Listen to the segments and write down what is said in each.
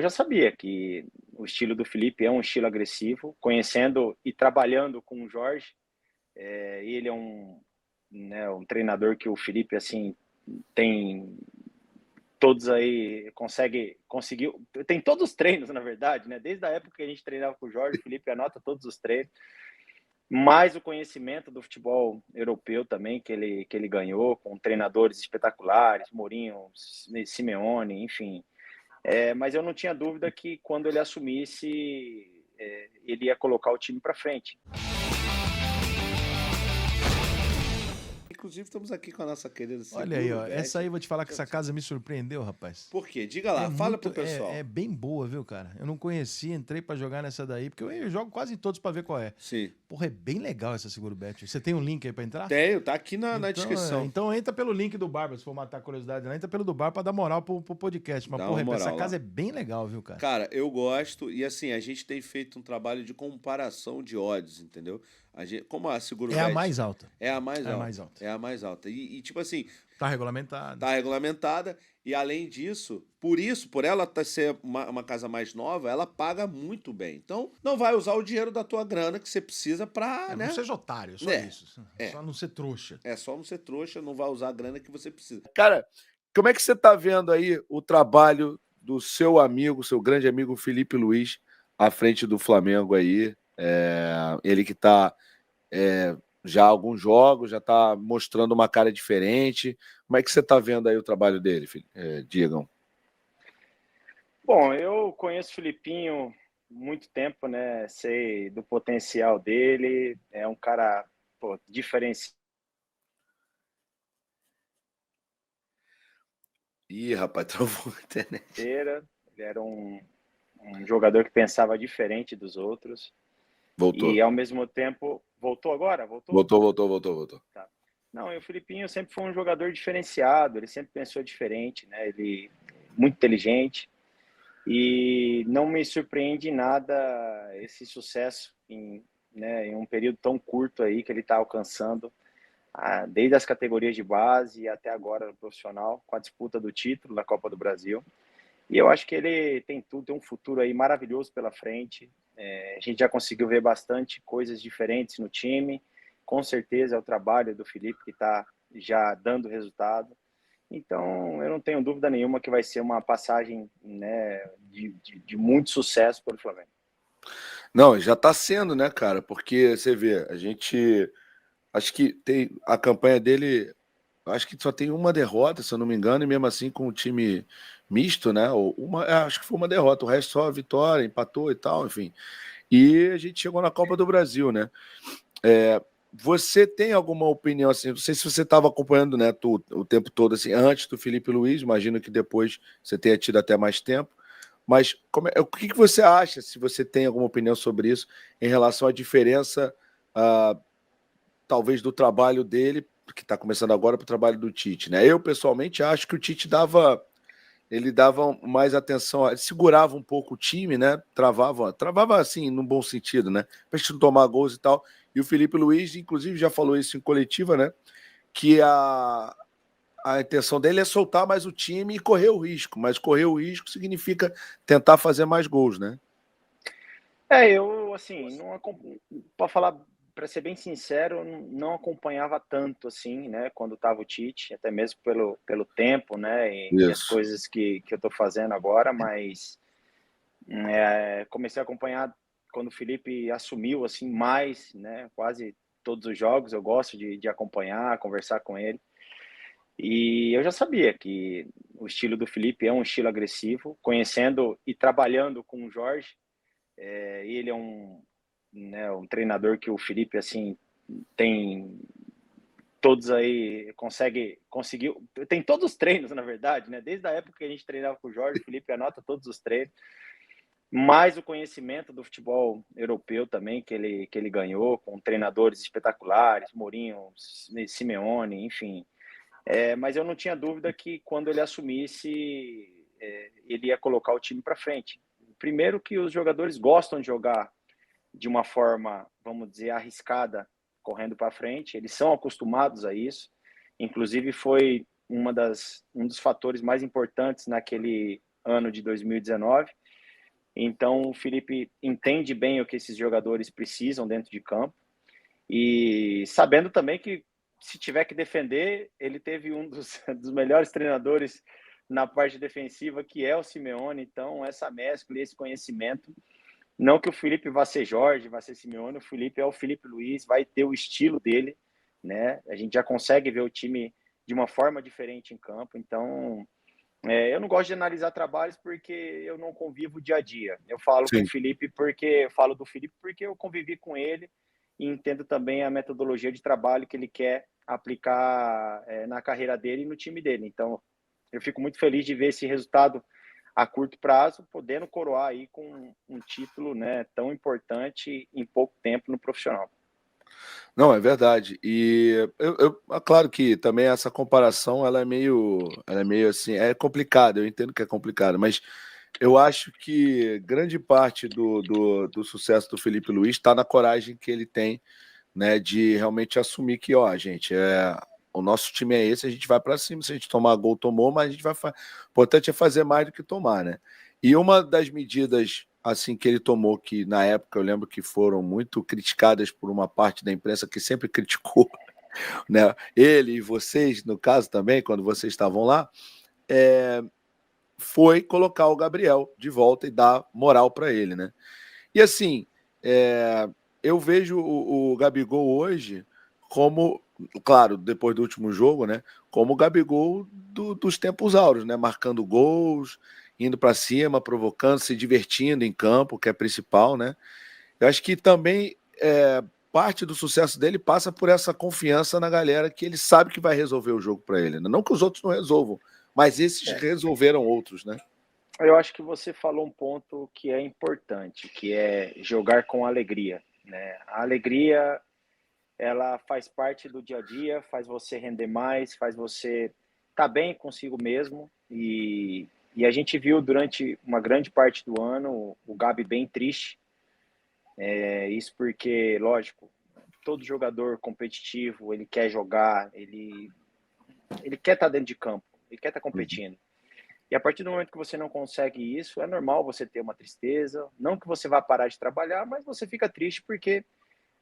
já sabia que o estilo do Felipe é um estilo agressivo, conhecendo e trabalhando com o Jorge. Ele é um treinador que o Felipe assim tem todos aí conseguiu, tem todos os treinos, na verdade, né? Desde a época que a gente treinava com o Jorge, o Felipe anota todos os treinos, mais o conhecimento do futebol europeu também que ele ganhou com treinadores espetaculares, Mourinho, Simeone, enfim. Mas eu não tinha dúvida que quando ele assumisse, ele ia colocar o time para frente. Inclusive, estamos aqui com a nossa querida Olha aí, ó. Seguro Bet. Essa aí eu vou te falar que essa casa me surpreendeu, rapaz. Por quê? Diga lá, fala pro pessoal. É bem boa, viu, cara? Eu não conhecia, entrei pra jogar nessa daí, porque eu jogo quase todos pra ver qual é. Sim. Porra, é bem legal essa Seguro Bet. Você tem um link aí pra entrar? Tenho, tá aqui na descrição. Então entra pelo link do Barba, se for matar a curiosidade lá, entra pelo do Bar pra dar moral pro podcast. Mas, porra, essa casa é bem legal, viu, cara? Cara, eu gosto, e assim, a gente tem feito um trabalho de comparação de odds, entendeu? Como a Seguro Bet... É a mais alta. É a mais alta. É a mais alta. É a mais alta. E tipo assim... Tá regulamentada. Tá regulamentada, e além disso, por ela ser uma casa mais nova, ela paga muito bem. Então, não vai usar o dinheiro da tua grana que você precisa pra, né? Não seja otário, só isso. Só não ser trouxa. Só não ser trouxa, não vai usar a grana que você precisa. Cara, como é que você tá vendo aí o trabalho do seu amigo, seu grande amigo Felipe Luiz, à frente do Flamengo aí? Ele que tá já há alguns jogos, já está mostrando uma cara diferente. Como é que você está vendo aí o trabalho dele, Digam? Bom, eu conheço o Filipinho muito tempo, né? Sei do potencial dele. É um cara diferenciado. Ih, rapaz, travou a internet. Ele era um jogador que pensava diferente dos outros. Voltou. E ao mesmo tempo... Voltou agora? Voltou. Tá. Não, e o Filipinho sempre foi um jogador diferenciado, ele sempre pensou diferente, né? Ele muito inteligente. E não me surpreende nada esse sucesso em um período tão curto aí que ele está alcançando, desde as categorias de base até agora no profissional, com a disputa do título da Copa do Brasil. E eu acho que ele tem um futuro aí maravilhoso pela frente. A gente já conseguiu ver bastante coisas diferentes no time. Com certeza é o trabalho do Felipe que está já dando resultado. Então, eu não tenho dúvida nenhuma que vai ser uma passagem, né, de muito sucesso pelo Flamengo. Não, já está sendo, né, cara? Porque você vê, a gente... Acho que tem a campanha dele... Acho que só tem uma derrota, se eu não me engano, e mesmo assim com o time misto, né? Acho que foi uma derrota, o resto só vitória, empatou e tal, enfim. E a gente chegou na Copa do Brasil, né? Você tem alguma opinião, assim, não sei se você estava acompanhando, né, o tempo todo, assim, antes do Felipe Luiz, imagino que depois você tenha tido até mais tempo, mas o que você acha, se você tem alguma opinião sobre isso, em relação à diferença, talvez, do trabalho dele, que está começando agora, para o trabalho do Tite, né? Eu, pessoalmente, acho que o Tite dava mais atenção, segurava um pouco o time, né? Travava assim, num bom sentido, né? Para a gente não tomar gols e tal. E o Felipe Luiz, inclusive, já falou isso em coletiva, né? Que a intenção dele é soltar mais o time e correr o risco. Mas correr o risco significa tentar fazer mais gols, né? Eu, assim, para falar, para ser bem sincero, não acompanhava tanto, assim, né? Quando estava o Tite, até mesmo pelo tempo, né? E as coisas que eu estou fazendo agora, mas comecei a acompanhar quando o Felipe assumiu, assim, mais, né? Quase todos os jogos eu gosto de acompanhar, conversar com ele. E eu já sabia que o estilo do Felipe é um estilo agressivo, conhecendo e trabalhando com o Jorge. Ele é um treinador que o Felipe, assim, tem todos aí, conseguiu, tem todos os treinos, na verdade, né? Desde a época que a gente treinava com o Jorge, o Felipe anota todos os treinos. Mais o conhecimento do futebol europeu também que ele ganhou, com treinadores espetaculares, Mourinho, Simeone, enfim. Mas eu não tinha dúvida que quando ele assumisse, ele ia colocar o time para frente. Primeiro que os jogadores gostam de jogar de uma forma, vamos dizer, arriscada, correndo para frente, eles são acostumados a isso. Inclusive foi um dos fatores mais importantes naquele ano de 2019, Então, o Felipe entende bem o que esses jogadores precisam dentro de campo e sabendo também que, se tiver que defender, ele teve um dos melhores treinadores na parte defensiva, que é o Simeone. Então, essa mescla e esse conhecimento, não que o Felipe vá ser Jorge, vá ser Simeone, o Felipe é o Felipe Luiz, vai ter o estilo dele, né? A gente já consegue ver o time de uma forma diferente em campo. Então, eu não gosto de analisar trabalhos porque eu não convivo dia a dia. Eu falo com o Sim. Felipe porque eu falo do Felipe porque eu convivi com ele e entendo também a metodologia de trabalho que ele quer aplicar na carreira dele e no time dele. Então, eu fico muito feliz de ver esse resultado a curto prazo, podendo coroar aí com um título, né, tão importante em pouco tempo no profissional. Não, é verdade. E é claro que também essa comparação ela é meio assim, é complicada, eu entendo que é complicado, mas eu acho que grande parte do sucesso do Felipe Luiz está na coragem que ele tem, né, de realmente assumir que, ó, gente, o nosso time é esse, a gente vai para cima, se a gente tomar gol, tomou, mas a gente vai o importante é fazer mais do que tomar, né? E uma das medidas assim que ele tomou, que na época eu lembro que foram muito criticadas por uma parte da imprensa que sempre criticou, né? Ele e vocês, no caso também, quando vocês estavam lá, foi colocar o Gabriel de volta e dar moral para ele, né? E assim, eu vejo o Gabigol hoje como, claro, depois do último jogo, né? Como o Gabigol dos tempos áureos, né? Marcando gols, indo para cima, provocando, se divertindo em campo, que é principal, né? Eu acho que também parte do sucesso dele passa por essa confiança na galera que ele sabe que vai resolver o jogo para ele, né? Não que os outros não resolvam, mas esses resolveram outros, né? Eu acho que você falou um ponto que é importante, que é jogar com alegria, né? A alegria, ela faz parte do dia a dia, faz você render mais, faz você estar bem consigo mesmo. E a gente viu durante uma grande parte do ano o Gabi bem triste. Isso porque, lógico, todo jogador competitivo, ele quer jogar, ele quer estar dentro de campo, ele quer estar competindo. E a partir do momento que você não consegue isso, é normal você ter uma tristeza. Não que você vá parar de trabalhar, mas você fica triste porque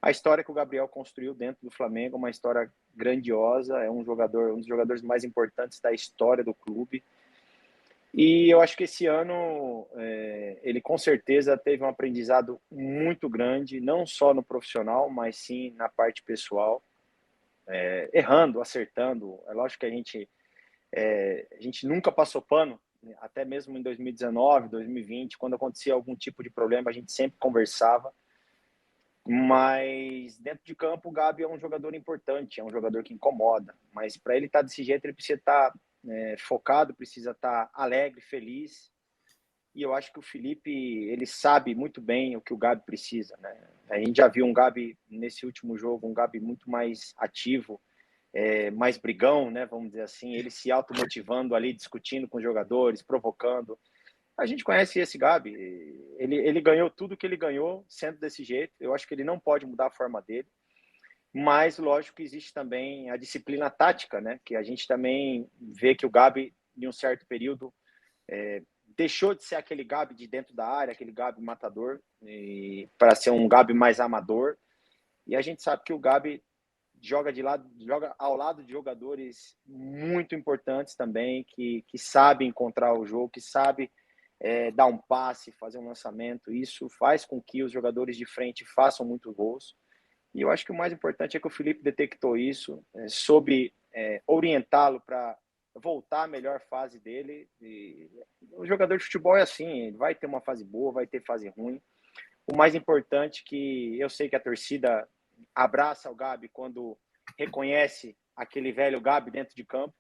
a história que o Gabriel construiu dentro do Flamengo é uma história grandiosa. É um dos jogadores mais importantes da história do clube. E eu acho que esse ano ele com certeza teve um aprendizado muito grande, não só no profissional, mas sim na parte pessoal. Errando, acertando. É lógico que a gente nunca passou pano, até mesmo em 2019, 2020, quando acontecia algum tipo de problema, a gente sempre conversava. Mas dentro de campo, o Gabi é um jogador importante, é um jogador que incomoda. Mas para ele estar desse jeito, ele precisa estar focado, precisa estar alegre, feliz. E eu acho que o Felipe, ele sabe muito bem o que o Gabi precisa, né? A gente já viu um Gabi nesse último jogo, um Gabi muito mais ativo, mais brigão, né? Vamos dizer assim, ele se automotivando ali, discutindo com os jogadores, provocando. A gente conhece esse Gabi, ele ganhou tudo que ele ganhou sendo desse jeito. Eu acho que ele não pode mudar a forma dele, mas lógico que existe também a disciplina tática, né? Que a gente também vê que o Gabi, em um certo período, deixou de ser aquele Gabi de dentro da área, aquele Gabi matador, para ser um Gabi mais amador. E a gente sabe que o Gabi joga ao lado de jogadores muito importantes também, que sabem encontrar o jogo, que sabem dar um passe, fazer um lançamento. Isso faz com que os jogadores de frente façam muitos gols. E eu acho que o mais importante é que o Felipe detectou isso, soube orientá-lo para voltar à melhor fase dele. E o jogador de futebol é assim, ele vai ter uma fase boa, vai ter fase ruim. O mais importante que eu sei que a torcida abraça o Gabi quando reconhece aquele velho Gabi dentro de campo.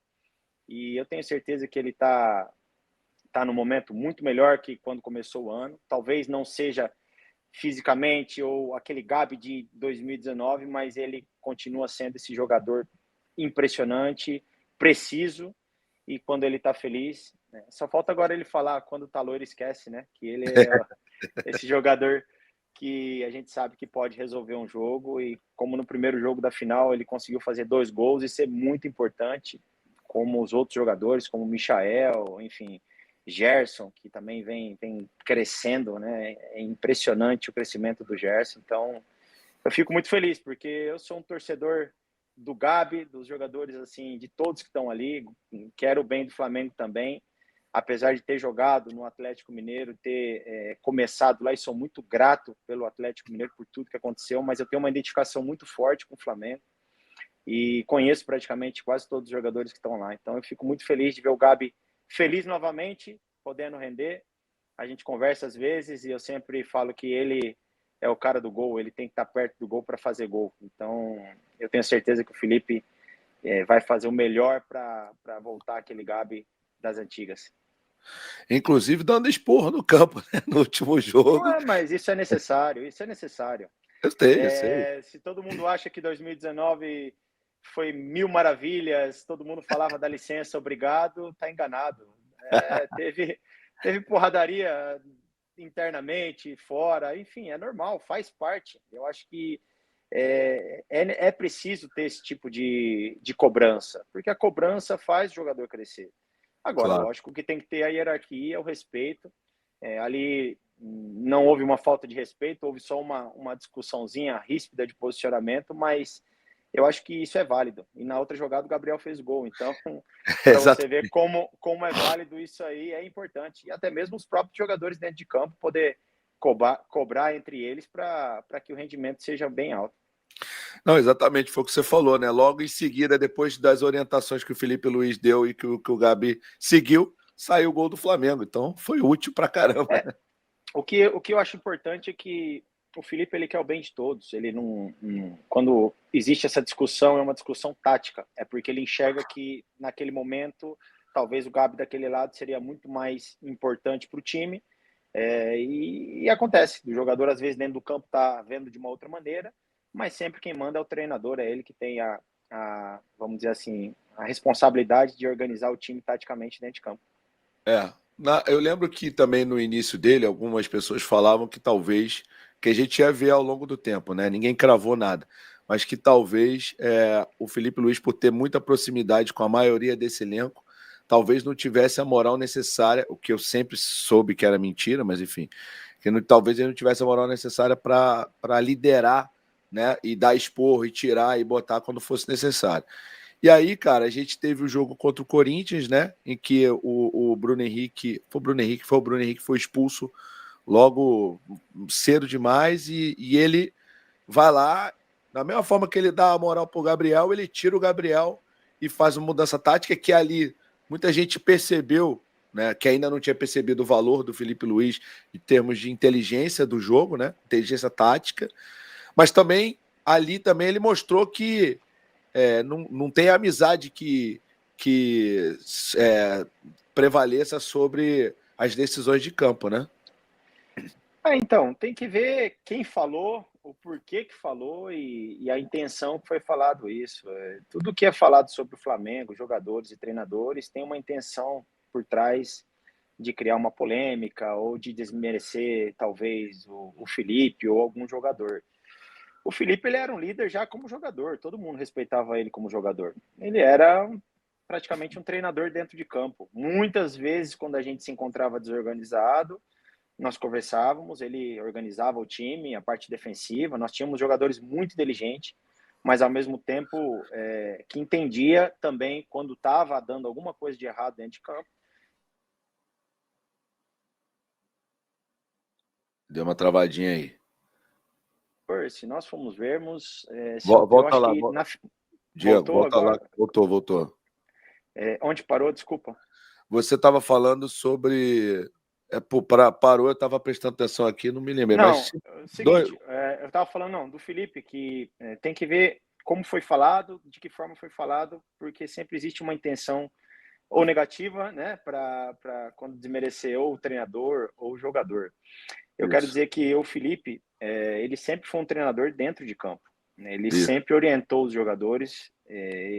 E eu tenho certeza que ele está num momento muito melhor que quando começou o ano. Talvez não seja fisicamente ou aquele Gabi de 2019, mas ele continua sendo esse jogador impressionante, preciso, e quando ele está feliz, né? Só falta agora ele falar quando tá loiro esquece, né? Que ele é esse jogador que a gente sabe que pode resolver um jogo, e como no primeiro jogo da final ele conseguiu fazer 2 gols, isso é muito importante, como os outros jogadores, como o Michael, enfim, Gerson, que também vem crescendo, né? É impressionante o crescimento do Gerson. Então, eu fico muito feliz, porque eu sou um torcedor do Gabi, dos jogadores, assim, de todos que estão ali. Quero o bem do Flamengo também, apesar de ter jogado no Atlético Mineiro, ter começado lá, e sou muito grato pelo Atlético Mineiro por tudo que aconteceu, mas eu tenho uma identificação muito forte com o Flamengo e conheço praticamente quase todos os jogadores que estão lá. Então eu fico muito feliz de ver o Gabi feliz novamente, podendo render. A gente conversa às vezes e eu sempre falo que ele é o cara do gol, ele tem que estar perto do gol para fazer gol. Então eu tenho certeza que o Felipe vai fazer o melhor para voltar aquele Gabi das antigas. Inclusive dando esporro no campo, né? No último jogo. Mas isso é necessário, isso é necessário. Eu sei. Se todo mundo acha que 2019 foi mil maravilhas, todo mundo falava dá licença, obrigado, tá enganado. Teve porradaria internamente, fora, enfim, é normal, faz parte. Eu acho que é preciso ter esse tipo de cobrança, porque a cobrança faz o jogador crescer. Agora, Claro. lógico que tem que ter a hierarquia, o respeito. Ali não houve uma falta de respeito, houve só uma discussãozinha ríspida de posicionamento, mas eu acho que isso é válido. E na outra jogada o Gabriel fez gol, então para você ver como é válido isso aí, é importante. E até mesmo os próprios jogadores dentro de campo poder cobrar entre eles para que o rendimento seja bem alto. Não, exatamente, foi o que você falou, né? Logo em seguida, depois das orientações que o Felipe Luiz deu e que o Gabi seguiu, saiu o gol do Flamengo. Então, foi útil pra caramba. O que eu acho importante é que o Felipe ele quer o bem de todos. Ele não, quando existe essa discussão, é uma discussão tática. É porque ele enxerga que, naquele momento, talvez o Gabi daquele lado seria muito mais importante para o time. E acontece. O jogador, às vezes, dentro do campo está vendo de uma outra maneira, mas sempre quem manda é o treinador, é ele que tem vamos dizer assim, a responsabilidade de organizar o time taticamente dentro de campo. Eu lembro que também no início dele, algumas pessoas falavam que talvez, que a gente ia ver ao longo do tempo, né? Ninguém cravou nada, mas que talvez o Felipe Luiz, por ter muita proximidade com a maioria desse elenco, talvez não tivesse a moral necessária, o que eu sempre soube que era mentira, mas enfim, talvez ele não tivesse a moral necessária para liderar, né? E dar esporro, e tirar, e botar quando fosse necessário. E aí, cara, a gente teve o jogo contra o Corinthians, né? Em que o Bruno Henrique foi expulso logo cedo demais e ele vai lá, da mesma forma que ele dá a moral pro Gabriel, ele tira o Gabriel e faz uma mudança tática que ali muita gente percebeu, né? Que ainda não tinha percebido o valor do Felipe Luiz em termos de inteligência do jogo, né? Inteligência tática. Mas também, ali também ele mostrou que não tem amizade que prevaleça sobre as decisões de campo, né? Então, tem que ver quem falou, o porquê que falou e a intenção que foi falado isso. Tudo que é falado sobre o Flamengo, jogadores e treinadores, tem uma intenção por trás de criar uma polêmica ou de desmerecer, talvez, o Felipe ou algum jogador. O Felipe ele era um líder já como jogador, todo mundo respeitava ele como jogador. Ele era praticamente um treinador dentro de campo. Muitas vezes, quando a gente se encontrava desorganizado, nós conversávamos, ele organizava o time, a parte defensiva, nós tínhamos jogadores muito inteligentes, mas ao mesmo tempo que entendia também quando estava dando alguma coisa de errado dentro de campo. Deu uma travadinha aí. Se nós formos vermos... volta lá. Diego, volta agora? Lá. Voltou. Onde parou? Desculpa. Você estava falando sobre... parou, eu estava prestando atenção aqui, não me lembrei. Não, mas... seguinte, eu estava falando do Felipe, que tem que ver como foi falado, de que forma foi falado, porque sempre existe uma intenção ou negativa, né, para quando desmerecer ou o treinador ou o jogador. Eu quero dizer que o Felipe, ele sempre foi um treinador dentro de campo, né? Ele sempre orientou os jogadores,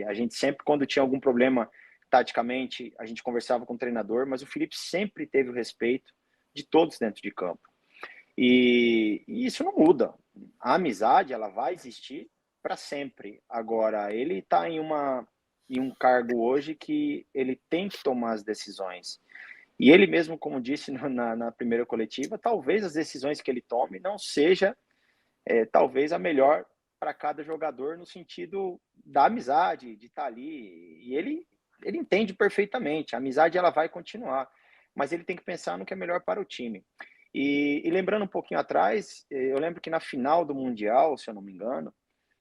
a gente sempre, quando tinha algum problema taticamente, a gente conversava com o treinador, mas o Felipe sempre teve o respeito de todos dentro de campo. E isso não muda. A amizade, ela vai existir para sempre. Agora, ele está em um cargo hoje que ele tem que tomar as decisões. E ele mesmo, como disse na primeira coletiva, talvez as decisões que ele tome não seja, talvez, a melhor para cada jogador no sentido da amizade, de estar ali. E ele entende perfeitamente, a amizade ela vai continuar, mas ele tem que pensar no que é melhor para o time. E lembrando um pouquinho atrás, eu lembro que na final do Mundial, se eu não me engano,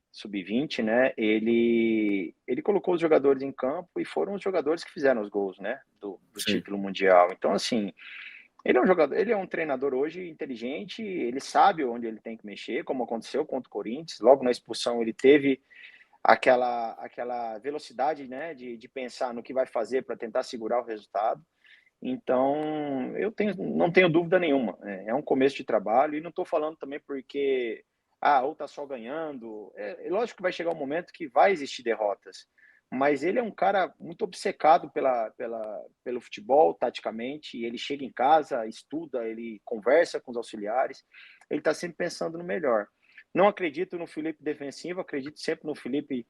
sub-20, né, ele colocou os jogadores em campo e foram os jogadores que fizeram os gols, né, do Sim. título mundial. Então, assim, ele é um jogador, ele é um treinador hoje inteligente, ele sabe onde ele tem que mexer, como aconteceu contra o Corinthians. Logo na expulsão ele teve aquela velocidade, né, de pensar no que vai fazer para tentar segurar o resultado. Então, não tenho dúvida nenhuma. É um começo de trabalho e não estou falando também porque ou está só ganhando. É lógico que vai chegar um momento que vai existir derrotas, mas ele é um cara muito obcecado pelo futebol, taticamente. E ele chega em casa, estuda, ele conversa com os auxiliares, ele está sempre pensando no melhor. Não acredito no Felipe defensivo, acredito sempre no Felipe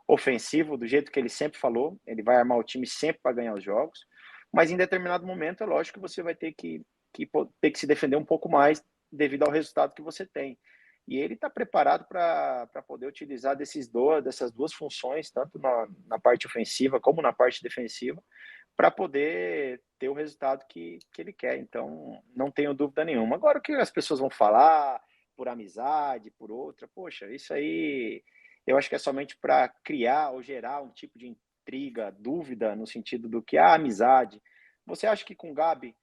ofensivo, do jeito que ele sempre falou. Ele vai armar o time sempre para ganhar os jogos, mas em determinado momento é lógico que você vai ter que se defender um pouco mais devido ao resultado que você tem. E ele está preparado para poder utilizar dessas duas funções, tanto na parte ofensiva como na parte defensiva, para poder ter o resultado que ele quer. Então, não tenho dúvida nenhuma. Agora, o que as pessoas vão falar, por amizade, por outra, poxa, isso aí eu acho que é somente para criar ou gerar um tipo de intriga, dúvida, no sentido do que a amizade. Você acha que com o Gabi,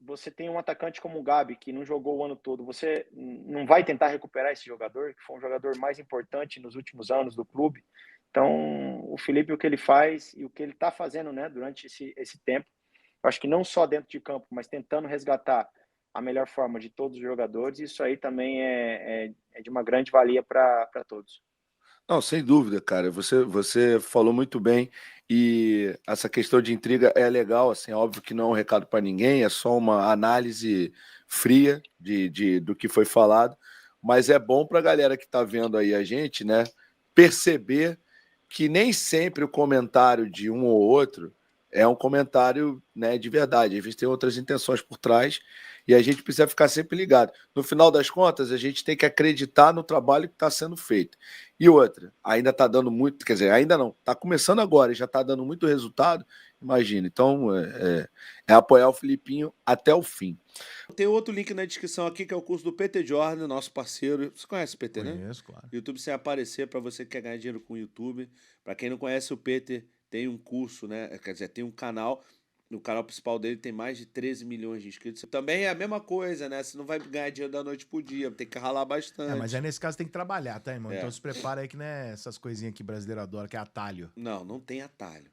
você tem um atacante como o Gabi, que não jogou o ano todo, você não vai tentar recuperar esse jogador, que foi um jogador mais importante nos últimos anos do clube? Então, o Felipe, o que ele faz e o que ele está fazendo, né, durante esse tempo, eu acho que não só dentro de campo, mas tentando resgatar a melhor forma de todos os jogadores, isso aí também é de uma grande valia para todos. Não, sem dúvida, cara. Você falou muito bem e essa questão de intriga é legal, assim, óbvio que não é um recado para ninguém, é só uma análise fria do que foi falado, mas é bom para a galera que está vendo aí a gente, né, perceber que nem sempre o comentário de um ou outro é um comentário, né, de verdade. Às vezes tem outras intenções por trás e a gente precisa ficar sempre ligado. No final das contas, a gente tem que acreditar no trabalho que está sendo feito. E outra, ainda está dando muito, quer dizer, ainda não, está começando agora e já está dando muito resultado, imagina. Então, é apoiar o Filipinho até o fim. Tem outro link na descrição aqui, que é o curso do PT Jordan, nosso parceiro. Você conhece o PT, né? Conheço, claro. YouTube sem aparecer, para você que quer ganhar dinheiro com o YouTube. Para quem não conhece o PT, tem um curso, né? Quer dizer, tem um canal. No canal principal dele tem mais de 13 milhões de inscritos. Também é a mesma coisa, né? Você não vai ganhar dinheiro da noite pro dia, tem que ralar bastante. Mas aí nesse caso tem que trabalhar, tá, irmão? Então se prepara aí que, né, essas coisinhas que brasileiro adora, que é atalho. Não tem atalho.